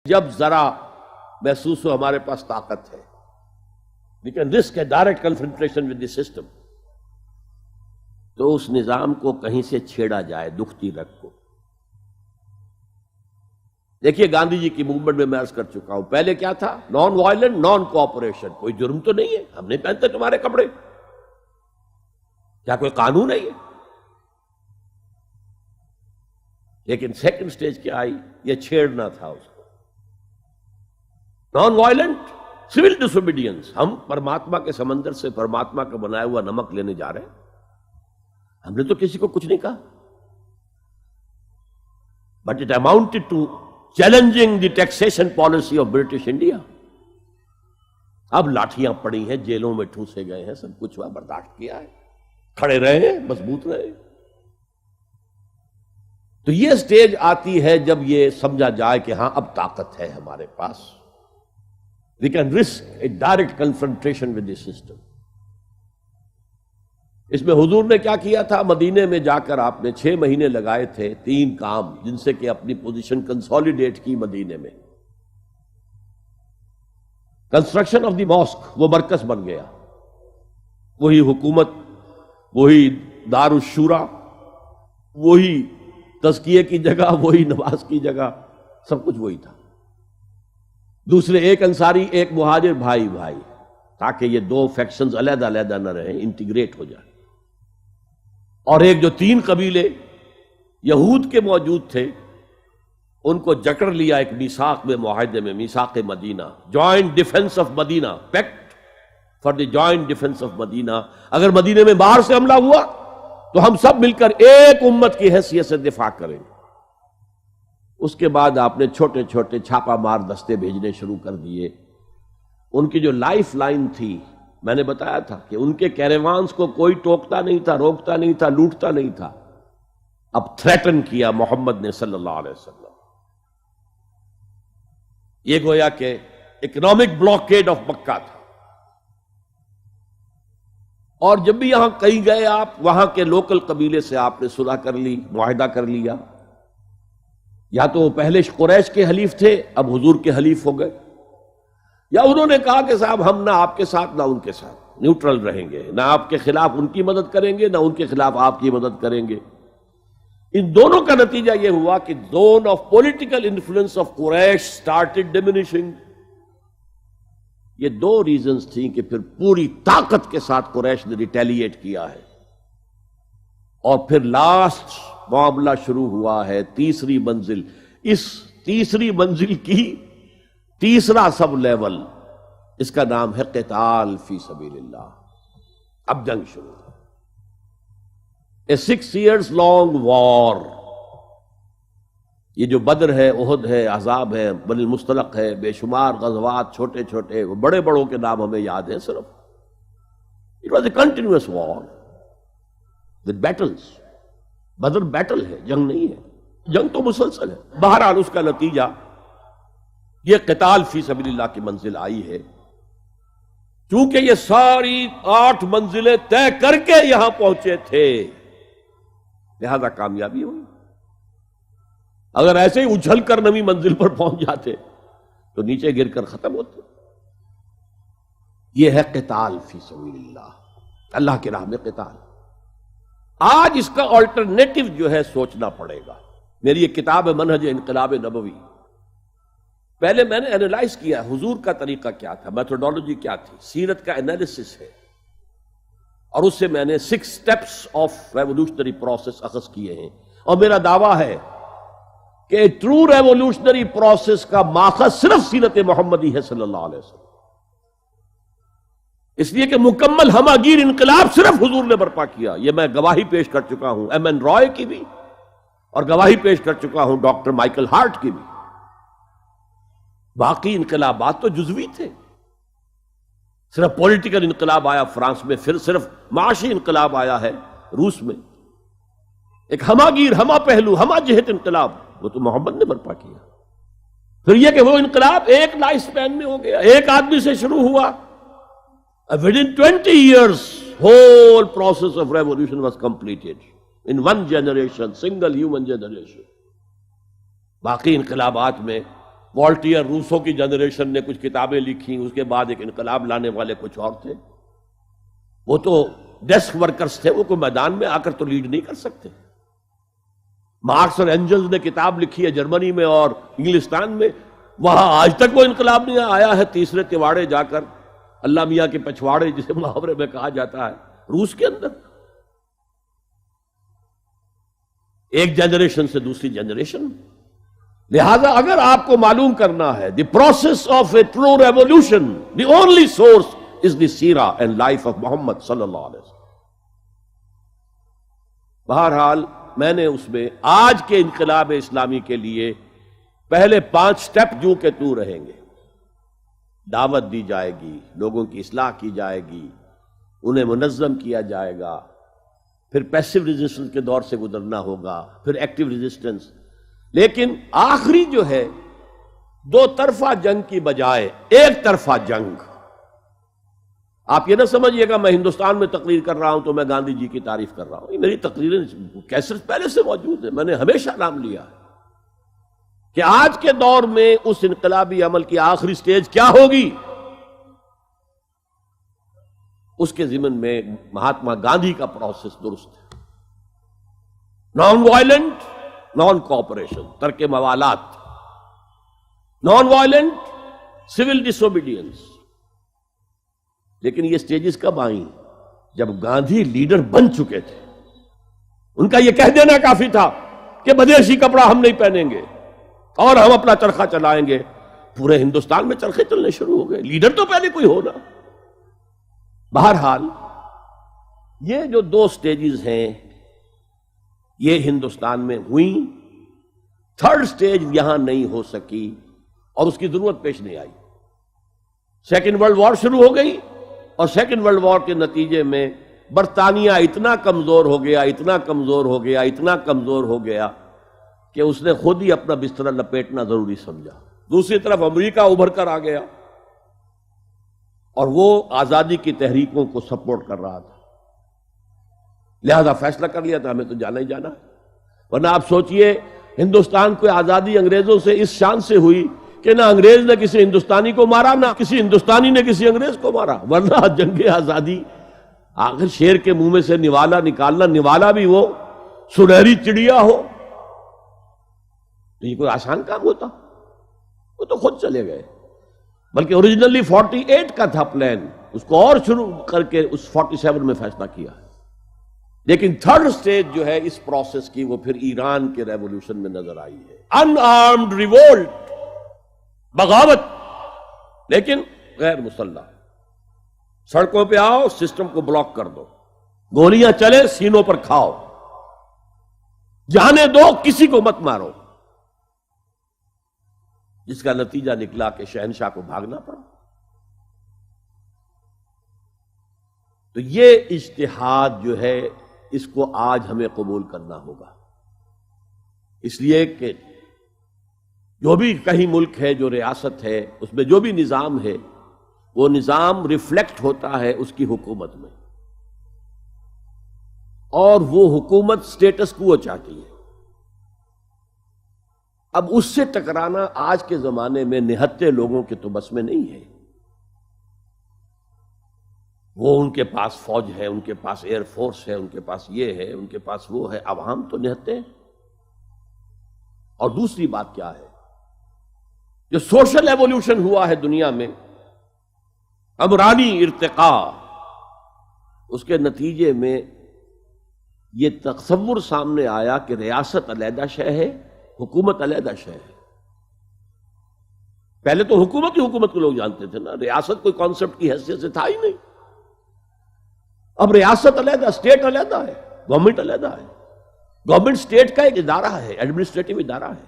جب ذرا محسوس ہو ہمارے پاس طاقت ہے، we can risk a direct confrontation with the system، تو اس نظام کو کہیں سے چھیڑا جائے دکھتی رگ کو۔ دیکھیے گاندھی جی کی موومنٹ میں عرض کر چکا ہوں، پہلے کیا تھا؟ نان وائلنٹ، نان کوآپریشن، کوئی جرم تو نہیں ہے، ہم نہیں پہنتے تمہارے کپڑے، کیا کوئی قانون ہے یہ؟ لیکن سیکنڈ سٹیج کیا آئی؟ یہ چھیڑنا تھا اس کو۔ نان وائلنٹ سول ڈس اوبیڈینس، ہم پرماتما کے سمندر سے پرماتما کا بنایا ہوا نمک لینے جا رہے ہیں، ہم نے تو کسی کو کچھ نہیں کہا، but it amounted to challenging the taxation policy of British India. اب لاٹھیاں پڑی ہیں، جیلوں میں ٹھوسے گئے ہیں، سب کچھ ہوا، برداشت کیا ہے، کھڑے رہے ہیں، مضبوط رہے۔ تو یہ سٹیج آتی ہے جب یہ سمجھا جائے کہ ہاں اب طاقت ہے ہمارے پاس، we can risk a direct confrontation with the system۔ اس میں حضور نے کیا کیا تھا؟ مدینے میں جا کر آپ نے 6 مہینے لگائے تھے، 3 کام جن سے کہ اپنی پوزیشن کنسالیڈیٹ کی مدینے میں۔ کنسٹرکشن آف دی ماسک، وہ مرکز بن گیا، وہی حکومت، وہی دار الشورا، وہی تزکیے کی جگہ، وہی نماز کی جگہ، سب کچھ وہی تھا۔ دوسرے، ایک انصاری ایک مہاجر، بھائی بھائی، تاکہ یہ 2 فیکشنز علیحدہ علیحدہ نہ رہیں، انٹیگریٹ ہو جائیں۔ اور ایک جو 3 قبیلے یہود کے موجود تھے، ان کو جکڑ لیا ایک میثاق میں، معاہدے میں، میثاق Madina, joint defence of Madina, pact for the joint defence of Madina. اگر مدینے میں باہر سے حملہ ہوا تو ہم سب مل کر ایک امت کی حیثیت سے دفاع کریں گے۔ اس کے بعد آپ نے چھوٹے چھوٹے چھاپا مار دستے بھیجنے شروع کر دیے۔ ان کی جو لائف لائن تھی، میں نے بتایا تھا کہ ان کے کیریوانز کو کوئی ٹوکتا نہیں تھا، روکتا نہیں تھا، لوٹتا نہیں تھا، اب تھریٹن کیا محمد نے صلی اللہ علیہ وسلم۔ یہ گویا کہ اکنامک بلاکیڈ آف مکہ تھا۔ اور جب بھی یہاں کہیں گئے آپ، وہاں کے لوکل قبیلے سے آپ نے صلح کر لی، معاہدہ کر لیا، یا تو وہ پہلے قریش کے حلیف تھے، اب حضور کے حلیف ہو گئے، یا انہوں نے کہا کہ صاحب ہم نہ آپ کے ساتھ نہ ان کے ساتھ، نیوٹرل رہیں گے، نہ آپ کے خلاف ان کی مدد کریں گے، نہ ان کے خلاف آپ کی مدد کریں گے۔ ان دونوں کا نتیجہ یہ ہوا کہ zone of political influence of Quraysh started diminishing. یہ 2 ریزنز تھیں کہ پھر پوری طاقت کے ساتھ قریش نے ریٹیلیٹ کیا ہے، اور پھر لاسٹ معاملہ شروع ہوا ہے، تیسری منزل۔ اس تیسری منزل کی تیسرا سب لیول، اس کا نام ہے قتال فی سبیل اللہ۔ اب جنگ شروع ہے، اے 6 years long وار۔ یہ جو بدر ہے، احد ہے، احزاب ہے، بنی المصطلق ہے، بے شمار غزوات، چھوٹے چھوٹے، بڑے بڑوں کے نام ہمیں یاد ہیں صرف۔ It was a continuous war with battles۔ Badr battle ہے، جنگ نہیں ہے، جنگ تو مسلسل ہے۔ بہرحال اس کا نتیجہ یہ قتال فی سبیل اللہ کی منزل آئی ہے۔ چونکہ یہ ساری 8 منزلیں طے کر کے یہاں پہنچے تھے، لہذا کامیابی ہوئی۔ اگر ایسے ہی اچھل کر نویں منزل پر پہنچ جاتے تو نیچے گر کر ختم ہوتے۔ یہ ہے قتال فی سبیل اللہ، اللہ کی راہ میں قتال۔ آج اس کا آلٹرنیٹو جو ہے سوچنا پڑے گا۔ میری یہ کتاب ہے منہج انقلاب نبوی، پہلے میں نے انالائز کیا حضور کا طریقہ کیا تھا، میتھوڈولوجی کیا تھی، سیرت کا انالیسس ہے، اور اس سے میں نے 6 steps آف ریولوشنری پروسیس اخذ کیے ہیں۔ اور میرا دعویٰ ہے کہ ٹرو ریولوشنری پروسیس کا ماخذ صرف سیرت محمدی ہے صلی اللہ علیہ وسلم، اس لیے کہ مکمل ہمہ گیر انقلاب صرف حضور نے برپا کیا۔ یہ میں گواہی پیش کر چکا ہوں M.N. رائے کی بھی، اور گواہی پیش کر چکا ہوں ڈاکٹر مائیکل ہارٹ کی بھی۔ باقی انقلابات تو جزوی تھے، صرف پولیٹیکل انقلاب آیا فرانس میں، پھر صرف معاشی انقلاب آیا ہے روس میں، ایک ہمہ گیر، ہمہ پہلو، ہمہ جہت انقلاب، وہ تو محمد نے برپا کیا۔ پھر یہ کہ وہ انقلاب ایک لائف سپین میں ہو گیا، ایک آدمی سے شروع ہوا، within 20 years whole process of revolution was completed in one generation, single human generation۔ باقی انقلابات میں والٹیئر روسو کی جنریشن نے کچھ کتابیں لکھی، اس کے بعد ایک انقلاب لانے والے کچھ اور تھے. وہ تو ڈیسک ورکرز تھے، وہ کوئی میدان میں آ کر تو لیڈ نہیں کر سکتے. مارکس اور اینجلز نے کتاب لکھی ہے جرمنی میں اور انگلستان میں، وہاں آج تک وہ انقلاب نہیں آیا ہے. تیسرے تیواڑے جا کر اللہ میاں کے پچھواڑے جسے محاورے میں کہا جاتا ہے روس کے اندر، ایک جنریشن سے دوسری جنریشن. لہذا اگر آپ کو معلوم کرنا ہے the process of a true revolution, the only source is the Seerah and life of Muhammad صلی اللہ علیہ وسلم. بہرحال میں نے اس میں آج کے انقلاب اسلامی کے لیے پہلے 5 سٹیپ جو کہ تو رہیں گے. دعوت دی جائے گی، لوگوں کی اصلاح کی جائے گی، انہیں منظم کیا جائے گا، پھر پیسو ریزسٹنس کے دور سے گزرنا ہوگا، پھر ایکٹیو ریزسٹنس. لیکن آخری جو ہے 2 طرفہ جنگ کی بجائے ایک طرفہ جنگ. آپ یہ نہ سمجھیے گا میں ہندوستان میں تقریر کر رہا ہوں تو میں گاندھی جی کی تعریف کر رہا ہوں. یہ میری تقریریں کیسٹ پہلے سے موجود ہے، میں نے ہمیشہ نام لیا ہے کہ آج کے دور میں اس انقلابی عمل کی آخری سٹیج کیا ہوگی. اس کے ضمن میں مہاتما گاندھی کا پروسیس درست ہے. نان وائلنٹ، نان کوآپریشن، ترک موالات، نان وائلنٹ، سول ڈس اوبیڈینس. لیکن یہ سٹیجز کب آئیں؟ جب گاندھی لیڈر بن چکے تھے. ان کا یہ کہہ دینا کافی تھا کہ بدیشی کپڑا ہم نہیں پہنیں گے اور ہم اپنا چرخہ چلائیں گے. پورے ہندوستان میں چرخے چلنے شروع ہو گئے، لیڈر تو پہلے کوئی ہونا. بہرحال یہ جو 2 سٹیجز ہیں یہ ہندوستان میں ہوئیں. 3rd سٹیج یہاں نہیں ہو سکی اور اس کی ضرورت پیش نہیں آئی. 2nd ورلڈ وار شروع ہو گئی اور 2nd ورلڈ وار کے نتیجے میں برطانیہ اتنا کمزور ہو گیا، اتنا کمزور ہو گیا، اتنا کمزور ہو گیا کہ اس نے خود ہی اپنا بستر لپیٹنا ضروری سمجھا. دوسری طرف امریکہ ابھر کر آ گیا اور وہ آزادی کی تحریکوں کو سپورٹ کر رہا تھا. لہذا فیصلہ کر لیا تھا ہمیں تو جانا ہی جانا ہے. ورنہ آپ سوچئے ہندوستان کو آزادی انگریزوں سے اس شان سے ہوئی کہ نہ انگریز نے کسی ہندوستانی کو مارا، نہ کسی ہندوستانی نے کسی انگریز کو مارا. ورنہ جنگ آزادی آخر شیر کے منہ میں سے نوالا نکالنا، نوالا بھی وہ سنہری چڑیا ہو، تو یہ کوئی آسان کام ہوتا؟ وہ تو خود چلے گئے. بلکہ اوریجنلی 48 کا تھا پلان، اس کو اور شروع کر کے اس 47 میں فیصلہ کیا. لیکن 3rd سٹیج جو ہے اس پروسیس کی وہ پھر ایران کے ریولوشن میں نظر آئی ہے. ان آرمڈ ریوولٹ، بغاوت، لیکن غیر مسلح. سڑکوں پہ آؤ، سسٹم کو بلاک کر دو، گولیاں چلے سینوں پر کھاؤ، جانے دو، کسی کو مت مارو. جس کا نتیجہ نکلا کہ شہنشاہ کو بھاگنا پڑا. تو یہ اجتہاد جو ہے اس کو آج ہمیں قبول کرنا ہوگا. اس لیے کہ جو بھی کہیں ملک ہے، جو ریاست ہے، اس میں جو بھی نظام ہے وہ نظام ریفلیکٹ ہوتا ہے اس کی حکومت میں، اور وہ حکومت سٹیٹس کو چاہتی ہے. اب اس سے ٹکرانا آج کے زمانے میں نہتے لوگوں کے تو بس میں نہیں ہے. وہ ان کے پاس فوج ہے، ان کے پاس ایئر فورس ہے، ان کے پاس یہ ہے، ان کے پاس وہ ہے. عوام تو نہتے ہیں. اور دوسری بات کیا ہے، جو سوشل ایوولوشن ہوا ہے دنیا میں، عمرانی ارتقاء، اس کے نتیجے میں یہ تصور سامنے آیا کہ ریاست علیحدہ شے ہے، حکومت علیحدہ شے ہے. پہلے تو حکومت ہی حکومت کو لوگ جانتے تھے نا، ریاست کوئی کانسیپٹ کی حیثیت سے تھا ہی نہیں. اب ریاست علیحدہ، اسٹیٹ علیحدہ ہے، گورنمنٹ علیحدہ ہے. گورنمنٹ اسٹیٹ کا ایک ادارہ ہے، ایڈمنسٹریٹو ادارہ ہے.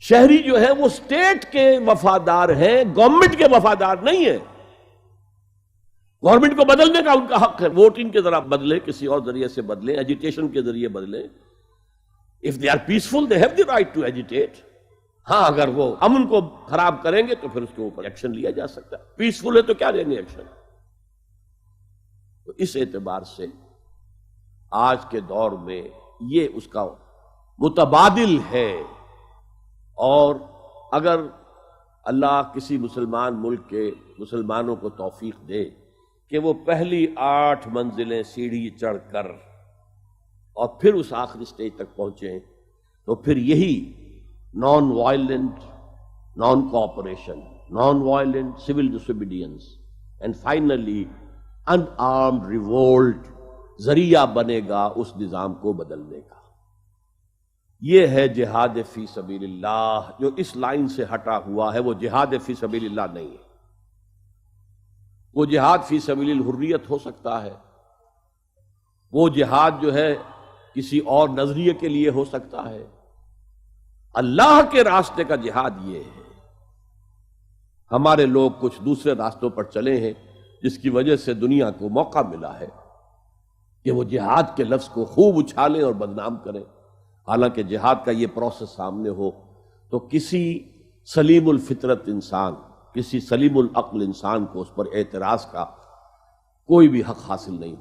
شہری جو ہے وہ اسٹیٹ کے وفادار ہیں، گورنمنٹ کے وفادار نہیں ہیں. گورنمنٹ کو بدلنے کا ان کا حق ہے، ووٹنگ کے ذرا بدلیں، کسی اور ذریعے سے بدلیں، ایجیٹیشن کے ذریعے بدلیں. If they are peaceful, they have the right to agitate. ہاں اگر وہ امن کو خراب کریں گے تو پھر اس کے اوپر ایکشن لیا جا سکتا ہے. پیسفل ہے تو کیا لیں گے ایکشن. تو اس اعتبار سے آج کے دور میں یہ اس کا متبادل ہے. اور اگر اللہ کسی مسلمان ملک کے مسلمانوں کو توفیق دے کہ وہ پہلی 8 منزلیں سیڑھی چڑھ کر اور پھر اس آخری سٹیج تک پہنچیں، تو پھر یہی non violent non cooperation, non violent civil disobedience and finally an armed revolt ذریعہ بنے گا اس نظام کو بدلنے کا۔ یہ ہے جہاد فی سبیل اللہ۔ جو اس لائن سے ہٹا ہوا ہے وہ جہاد فی سبیل اللہ نہیں ہے۔ وہ جہاد فی سبیل الحریت ہو سکتا ہے، وہ جہاد جو ہے کسی اور نظریے کے لیے ہو سکتا ہے، اللہ کے راستے کا جہاد یہ ہے۔ ہمارے لوگ کچھ دوسرے راستوں پر چلے ہیں جس کی وجہ سے دنیا کو موقع ملا ہے کہ وہ جہاد کے لفظ کو خوب اچھالیں اور بدنام کریں، حالانکہ جہاد کا یہ پروسیس سامنے ہو تو کسی سلیم الفطرت انسان، کسی سلیم العقل انسان کو اس پر اعتراض کا کوئی بھی حق حاصل نہیں ہو۔